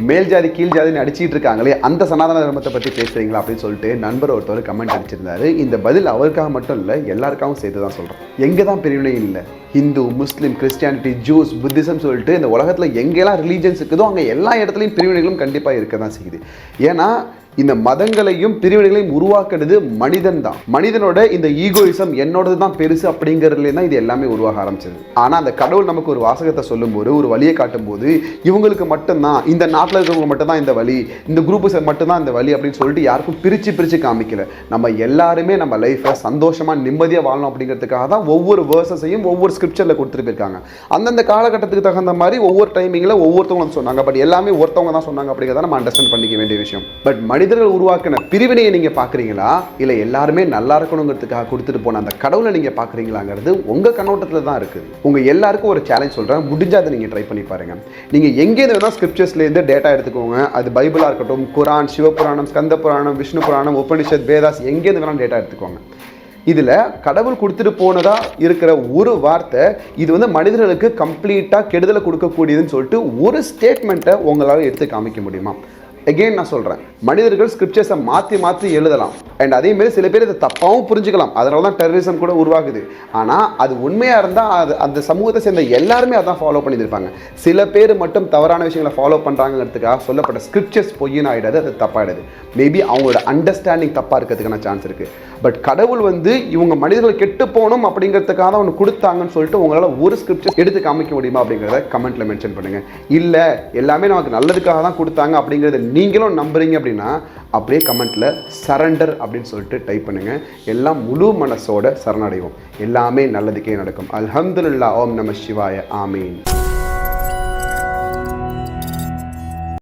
மேல் ஜாதி கீழ் ஜாதின்னு அடிச்சிட்டு இருக்காங்களே அந்த சனாதன தர்மத்தை பற்றி பேசுகிறீங்களா அப்படின்னு சொல்லிட்டு நண்பர் ஒருத்தவர் கமெண்ட் அடிச்சிருந்தாரு. இந்த பதில் அவருக்காக மட்டும் இல்லை, எல்லாருக்காகவும் சேர்த்து தான் சொல்கிறேன். எங்கே தான் பிரிவினை இல்லை, ஹிந்து, முஸ்லீம், கிறிஸ்டியானிட்டி, ஜூஸ், புத்திசம் சொல்லிட்டு இந்த உலகத்தில் எங்கெல்லாம் ரிலீஜன்ஸ் இருக்குதோ அங்கே எல்லா இடத்துலையும் பிரிவினைகளும் கண்டிப்பாக இருக்க தான் செய்யுது. ஏன்னா இந்த மதங்களையும் பிரிவினைகளையும் உருவாக்குறது மனிதன் தான். மனிதனோட இந்த ஈகோயிசம் என்னோடது தான் பெருசு அப்படிங்கிறதுல தான் இது எல்லாமே உருவாக ஆரம்பிச்சது. ஆனால் அந்த கடவுள் நமக்கு ஒரு வாசகத்தை சொல்லும்போது, ஒரு வழியை காட்டும் போது, இவங்களுக்கு மட்டும்தான், இந்த நாட்டில் இருக்கிறவங்க மட்டும்தான் இந்த வழி, இந்த குரூப்பு மட்டும்தான் இந்த வழி அப்படின்னு சொல்லிட்டு யாருக்கும் பிரித்து காமிக்கல. நம்ம எல்லாருமே நம்ம லைஃப்பை சந்தோஷமாக நிம்மதியாக வாழணும் அப்படிங்கிறதுக்காக தான் ஒவ்வொரு வேர்சஸையும் ஒவ்வொரு ஸ்கிரிப்சரில் கொடுத்துட்டு போயிருக்காங்க. அந்தந்த காலகட்டத்துக்கு தகுந்த மாதிரி ஒவ்வொரு டைமிங்கில் ஒவ்வொருத்தவங்க சொன்னாங்க. பட் எல்லாமே ஒருத்தவங்க தான் சொன்னாங்க அப்படிங்கிறத நம்ம அண்டர்ஸ்டாண்ட் பண்ணிக்க வேண்டிய விஷயம். பட் மனிதர்கள் உருவாக்கின பிரிவினையை நீங்க பாக்குறீங்களா, இல்ல எல்லாருமே நல்லா இருக்கணுங்கிறதுக்காக கொடுத்துட்டு போன அந்த கடவுளை நீங்க பாக்குறீங்களாங்கிறது உங்க கண்ணோட்டத்துல தான் இருக்குது. உங்க எல்லாருக்கும் ஒரு சேலஞ்ச் சொல்றேன், முடிஞ்சா அதை நீங்க ட்ரை பண்ணி பாருங்க. நீங்க எங்கேருந்து வேணா ஸ்கிரிப்சர்ஸ்ல இருந்து டேட்டா எடுத்துக்கோங்க. அது பைபிளா இருக்கட்டும், குரான், சிவபுராணம், ஸ்கந்த புராணம், விஷ்ணு புராணம், உபனிஷத், வேதாஸ், எங்கேருந்து வேணா டேட்டா எடுத்துக்கோங்க. இதில் கடவுள் கொடுத்துட்டு போனதா இருக்கிற ஒரு வார்த்தை இது வந்து மனிதர்களுக்கு கம்ப்ளீட்டாக கெடுதலை கொடுக்கக்கூடியதுன்னு சொல்லிட்டு ஒரு ஸ்டேட்மெண்ட்டை உங்களால் எடுத்து காமிக்க முடியுமா? அகெயின் நான் சொல்கிறேன், மனிதர்கள் ஸ்கிரிப்சர்ஸை மாற்றி எழுதலாம். அண்ட் அதேமாரி சில பேர் இதை தப்பாகவும் புரிஞ்சுக்கலாம். அதனால தான் டெரரிசம் கூட உருவாகுது. ஆனால் அது உண்மையாக இருந்தால் அது அந்த சமூகத்தை சேர்ந்த எல்லாருமே அதான் ஃபாலோ பண்ணியிருப்பாங்க. சில பேர் மட்டும் தவறான விஷயங்களை ஃபாலோ பண்ணுறாங்கிறதுக்காக சொல்லப்பட்ட ஸ்கிரிப்சர்ஸ் பொய்ன்னு ஆகிடாது, அது தப்பாகிடாது. மேபி அவங்களோட அண்டர்ஸ்டாண்டிங் தப்பாக இருக்கிறதுக்கான சான்ஸ் இருக்குது. பட் கடவுள் வந்து இவங்க மனிதர்கள் கெட்டு போகணும் அப்படிங்கிறதுக்காக தான் ஒன்று கொடுத்தாங்கன்னு சொல்லிட்டு உங்களால் ஒரு ஸ்கிரிப்சர் எடுத்து காமிக்க முடியுமா அப்படிங்கிறத கமெண்ட்டில் மென்ஷன் பண்ணுங்கள். இல்லை எல்லாமே நமக்கு நல்லதுக்காக தான் கொடுத்தாங்க அப்படிங்கிறத நீங்களும் நம்புறீங்க அப்படின்னா அப்படியே கமெண்ட்டில் சரண்டர் அப்படின்னு சொல்லிட்டு டைப் பண்ணுங்கள். எல்லாம் முழு மனசோட சரணடைவோம். எல்லாமே நல்லதுக்கே நடக்கும். அல்ஹம்துலில்லாஹ். ஓம் நம சிவாய. ஆமீன்.